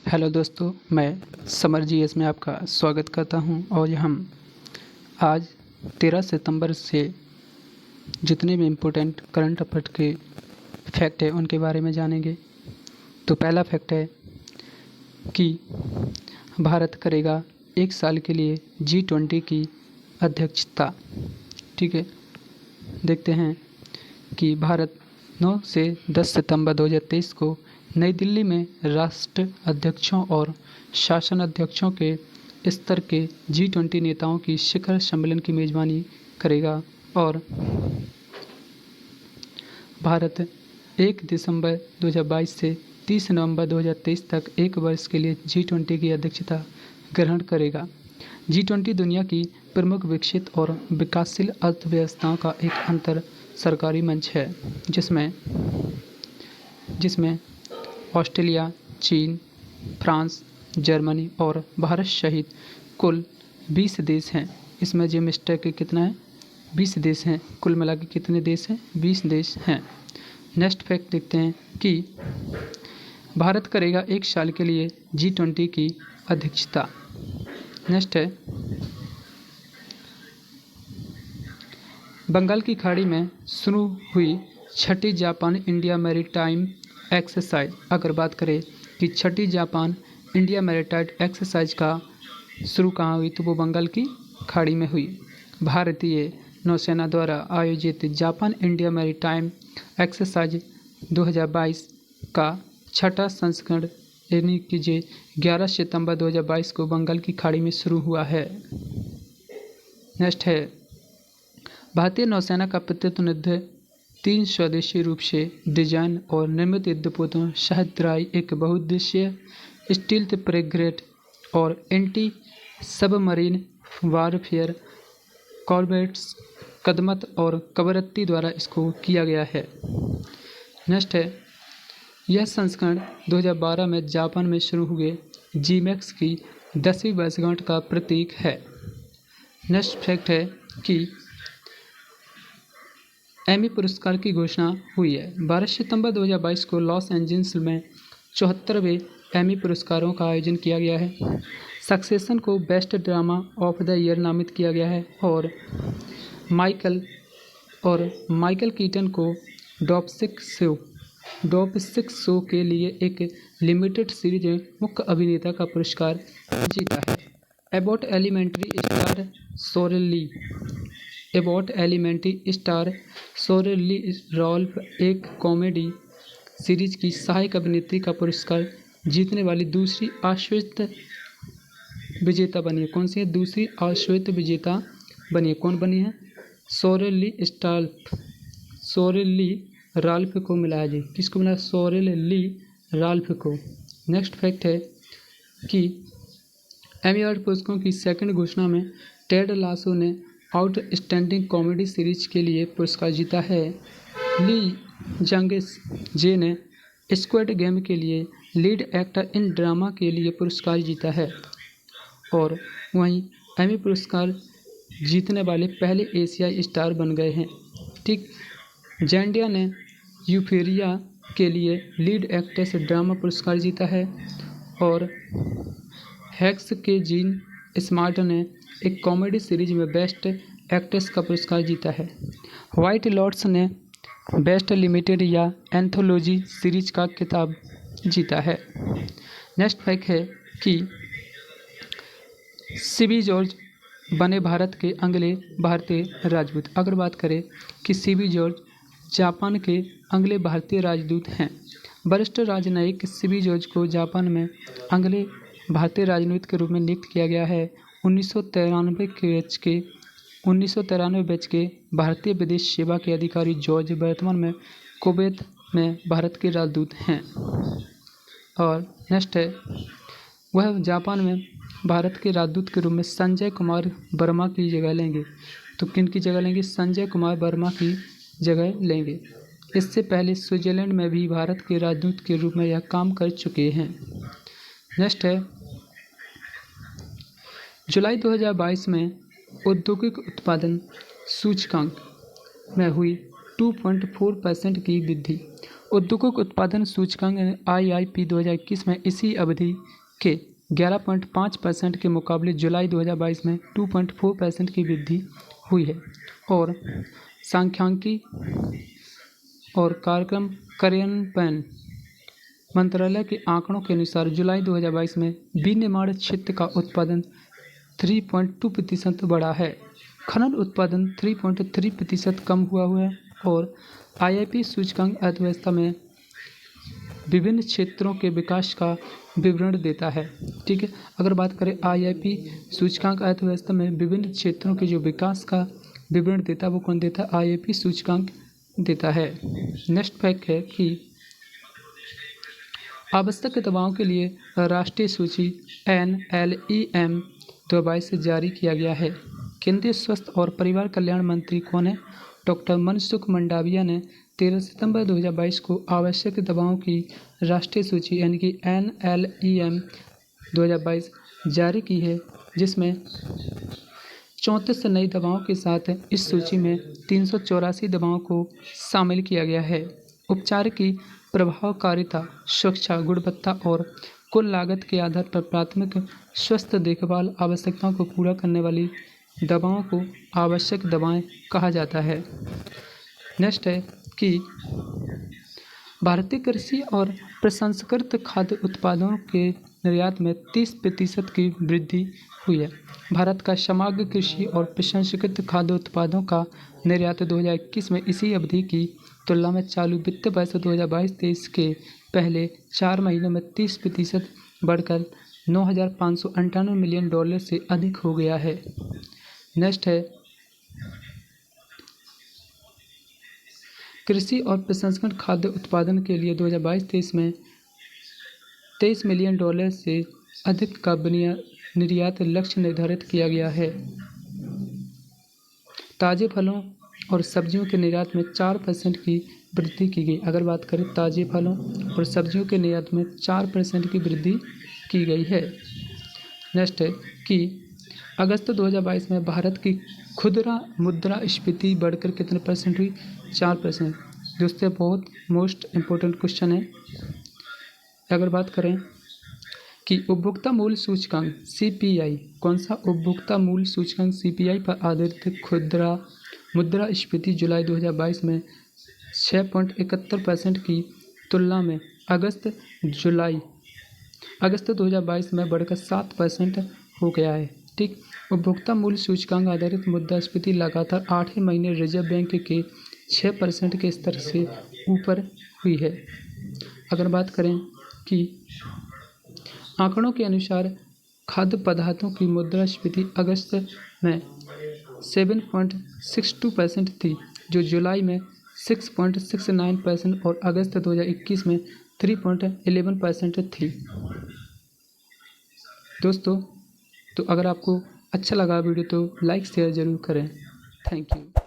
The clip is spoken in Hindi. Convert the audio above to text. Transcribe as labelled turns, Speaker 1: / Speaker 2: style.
Speaker 1: हेलो दोस्तों, मैं समर जी एस में आपका स्वागत करता हूं और हम आज 13 सितंबर से जितने भी इम्पोर्टेंट करंट अफेयर के फैक्ट हैं उनके बारे में जानेंगे। तो पहला फैक्ट है कि भारत करेगा 1 साल के लिए G20 की अध्यक्षता। ठीक है, देखते हैं कि भारत 9 से 10 सितंबर 2023 को नई दिल्ली में राष्ट्र अध्यक्षों और शासन अध्यक्षों के स्तर के G20 नेताओं की शिखर सम्मेलन की मेज़बानी करेगा और भारत 1 दिसंबर 2022 से 30 नवंबर 2023 तक 1 वर्ष के लिए G20 की अध्यक्षता ग्रहण करेगा। G20 दुनिया की प्रमुख विकसित और विकासशील अर्थव्यवस्थाओं का एक अंतर सरकारी मंच है जिसमें ऑस्ट्रेलिया, चीन, फ्रांस, जर्मनी और भारत सहित कुल 20 देश हैं। इसमें जो मिस्टर के कितना है 20 देश हैं। कुल मिला के कितने देश हैं 20 देश हैं। नेक्स्ट फैक्ट देखते हैं कि भारत करेगा 1 साल के लिए G20 की अध्यक्षता। नेक्स्ट है बंगाल की खाड़ी में शुरू हुई छठी जापान इंडिया मैरीटाइम एक्सरसाइज। अगर बात करें कि छठी जापान इंडिया मैरीटाइम एक्सरसाइज का शुरू कहाँ हुई तो वो बंगाल की खाड़ी में हुई। भारतीय नौसेना द्वारा आयोजित जापान इंडिया मैरीटाइम एक्सरसाइज 2022 का छठा संस्करण यानी कि 11 सितंबर 2022 को बंगाल की खाड़ी में शुरू हुआ है। नेक्स्ट है भारतीय नौसेना का प्रत्येक युद्ध 3 स्वदेशी रूप से डिजाइन और निर्मित युद्धपोतों शहतराई एक बहुउद्देशीय स्टील्थ फ्रेगेट और anti submarine warfare corvettes Kadmat और कवरत्ती द्वारा इसको किया गया है। नेक्स्ट है यह संस्करण 2012 में जापान में शुरू हुए जीमैक्स की 10वीं वर्षगांठ का प्रतीक है। नेक्स्ट फैक्ट है कि एमी पुरस्कार की घोषणा हुई है। 12 सितंबर 2022 को लॉस एंजल्स में 74वें एमी पुरस्कारों का आयोजन किया गया है। सक्सेशन को best drama of the year नामित किया गया है और माइकल कीटन को डॉपसिक शो के लिए एक लिमिटेड सीरीज में मुख्य अभिनेता का पुरस्कार जीता है। अबाउट एलिमेंट्री स्टार सोरेली रॉल्फ एक कॉमेडी सीरीज की सहायक अभिनेत्री का पुरस्कार जीतने वाली दूसरी आश्वस्त विजेता बनी है। कौन सी है दूसरी आश्वस्त विजेता बनी है? कौन बनी है? सोरेली राल्फ को मिला है जी। किसको मिला? सोरेली राल्फ को। नेक्स्ट फैक्ट है कि एमी अवार्ड पुरस्कारों की सेकंड घोषणा में टेड लासो ने आउटस्टैंडिंग कॉमेडी सीरीज के लिए पुरस्कार जीता है। ली जंग जे ने स्क्विड गेम के लिए लीड एक्टर इन ड्रामा के लिए पुरस्कार जीता है और वहीं एमी पुरस्कार जीतने वाले पहले एशियाई स्टार बन गए हैं। ठीक, जेंडिया ने यूफोरिया के लिए लीड एक्ट्रेस ड्रामा पुरस्कार जीता है और हैक्स के जीन स्मार्ट ने एक कॉमेडी सीरीज में बेस्ट एक्ट्रेस का पुरस्कार जीता है। व्हाइट लॉट्स ने बेस्ट लिमिटेड या एंथोलॉजी सीरीज का खिताब जीता है। नेक्स्ट फैक्ट है कि सीबी जॉर्ज बने भारत के अगले भारतीय राजदूत। अगर बात करें कि सीबी जॉर्ज जापान के अगले भारतीय राजदूत हैं। वरिष्ठ राजनयिक सीबी जॉर्ज को जापान में अगले भारतीय राजदूत के रूप में नियुक्त किया गया है। 1993 बैच के भारतीय विदेश सेवा के अधिकारी जॉर्ज वर्तमान में कुवैत में भारत के राजदूत हैं। और नेक्स्ट है वह जापान में भारत के राजदूत के रूप में संजय कुमार वर्मा की जगह लेंगे। तो किन की जगह लेंगे? संजय कुमार वर्मा की जगह लेंगे। इससे पहले स्विट्जरलैंड में भी भारत के राजदूत के रूप में यह काम कर चुके हैं। नेक्स्ट है जुलाई 2022 में औद्योगिक उत्पादन सूचकांक में हुई 2.4% की वृद्धि। उद्योगों के उत्पादन सूचकांक IIP 2021 में इसी अवधि के 11.5% के मुकाबले जुलाई 2022 में 2.4% की वृद्धि हुई है। और सांख्यिकी और कार्यक्रम कार्यान्वयन मंत्रालय के आंकड़ों के अनुसार जुलाई 2022 में विनिर्माण क्षेत्र का उत्पादन 3.2% बढ़ा है। खनन उत्पादन 3.3% कम हुआ है। और IIP सूचकांक अर्थव्यवस्था में विभिन्न क्षेत्रों के विकास का विवरण देता है। ठीक है, अगर बात करें IIP सूचकांक अर्थव्यवस्था में विभिन्न क्षेत्रों के जो विकास का विवरण देता है वो कौन देता है? IIP सूचकांक देता है। नेक्स्ट फैक्ट है कि आवश्यक दवाओं के लिए राष्ट्रीय सूची NLEM 2022 से जारी किया गया है। केंद्रीय स्वास्थ्य और परिवार कल्याण मंत्री कौन है? डॉक्टर मनसुख मंडाविया ने 13 सितंबर 2022 को आवश्यक दवाओं की राष्ट्रीय सूची यानी कि NLEM 2022 जारी की है, जिसमें 34 नई दवाओं के साथ इस सूची में 384 दवाओं को शामिल किया गया है। उपचार की प्रभावकारिता, सुरक्षा, गुणवत्ता और कुल लागत के आधार पर प्राथमिक स्वास्थ्य देखभाल आवश्यकताओं को पूरा करने वाली दवाओं को आवश्यक दवाएं कहा जाता है। नेक्स्ट है कि भारतीय कृषि और प्रसंस्कृत खाद्य उत्पादों के निर्यात में 30% की वृद्धि हुई है। भारत का समग्र कृषि और प्रसंस्कृत खाद्य उत्पादों का निर्यात 2021 में इसी अवधि की तुलना में चालू वित्त वर्ष 2022-23 के पहले 4 महीनों में 30% बढ़कर $9,598 मिलियन से अधिक हो गया है। नेक्स्ट है कृषि और प्रसंस्करण खाद्य उत्पादन के लिए 2022-23 में $23 मिलियन से अधिक का निर्यात लक्ष्य निर्धारित किया गया है। ताजे फलों और सब्जियों के निर्यात में 4% की वृद्धि की गई। अगर बात करें ताजे फलों और सब्जियों के निर्यात में 4% की वृद्धि की गई है। नेक्स्ट है कि अगस्त 2022 में भारत की खुदरा मुद्रास्फीति बढ़कर कितने परसेंट हुई? 4%। दोस्तों बहुत मोस्ट इम्पोर्टेंट क्वेश्चन है। अगर बात करें कि उपभोक्ता मूल्य सूचकांक CPI, कौन सा उपभोक्ता मूल्य सूचकांक CPI पर आधारित खुदरा मुद्रास्फीति जुलाई 2022 में 6.71% की तुलना में अगस्त 2022 में बढ़कर 7% हो गया है। ठीक, उपभोक्ता मूल्य सूचकांक आधारित मुद्रास्फीति लगातार 8वें महीने रिजर्व बैंक के 6% के स्तर से ऊपर हुई है। अगर बात करें कि आंकड़ों के अनुसार खाद्य पदार्थों की मुद्रास्फीति अगस्त में 7.62% थी, जो जुलाई में 6.69% और अगस्त 2021 में 3.11% थी। दोस्तों, तो अगर आपको अच्छा लगा वीडियो तो लाइक शेयर ज़रूर करें। Thank you.